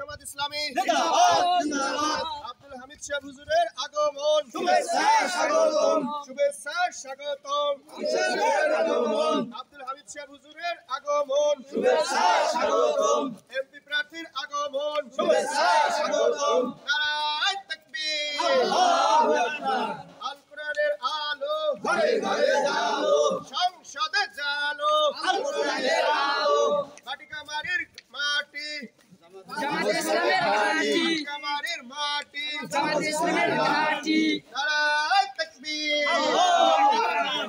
জামাত ইসলামী জিন্দাবাদ জিন্দাবাদ আব্দুল হামিদ সাহেব হুজুরের আগমন শুভেচ্ছা স্বাগতম শুভেচ্ছা স্বাগতম আব্দুল হামিদ সাহেব হুজুরের আগমন শুভেচ্ছা স্বাগতম এমপি প্রার্থীর আগমন শুভেচ্ছা স্বাগতম নারায়ে তাকবীর আল্লাহু আকবার আল কোরআনের আলো ঘরে ঘরে জালো সংসদে জালো আল কোরআনের আলো বাটিকামারির মাটি জামাত ইসলামের মাটি বাটিকামারির মাটি জামাত ইসলামের মাটি নারায়ে তাকবীর আল্লাহু আকবার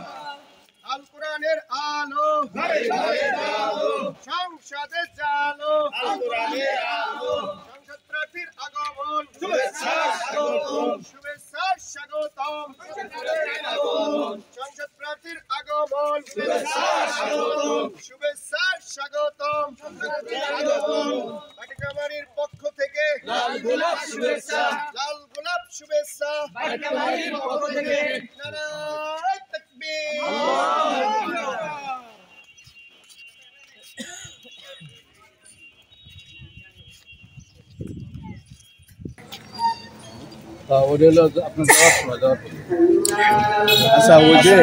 আল কোরআনের আলো ঘরে ঘরে জালো সংসদে জালো আল কোরআনের আলো সংসদ প্রার্থীর আগমন শুভেচ্ছা স্বাগতম শুভেচ্ছা স্বাগতম সংসদ প্রার্থীর আগমন শুভেচ্ছা স্বাগতম শুভেচ্ছা স্বাগতম বাটিকামারির পক্ষ থেকে লাল গোলাপ শুভেচ্ছা লাল গোলাপ শুভেচ্ছা বাটিকামারির পক্ষ থেকে নারায়ে তাকবীর আচ্ছা ওই যে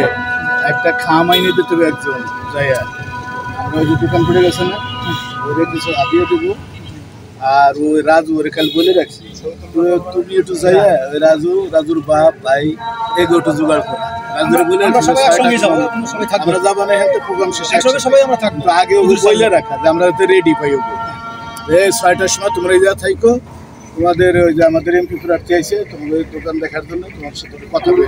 একটা খাম আইনে দিতে হবে একজন যাইয়া ওই যে দোকান পড়ে গেছে না ওরে কিছু আদিয়ে দেবো আর ওই রাজু ওরে কাল বলে রাখছি তুমি একটু যাইয়া ওই রাজুর বাপ ভাই এগোটু জোগাড় করা রাজুরে বলে আমরা যাবো না হয়তো প্রোগ্রাম শেষ সবাই আমরা থাকবো আগে ওগুলো বলে রাখা যে আমরা রেডি পাই ওগুলো এই 6টার সময় তোমরা এই জায়গা থাইকো তোমাদের ওই যে আমাদের এমপি প্রার্থী আছে তোমাদের দোকান দেখার জন্য তোমার সাথে কথা বলে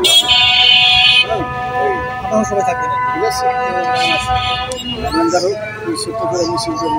সবাই থাকবে ঠিক আছে সত্য করে মিছিল জন্য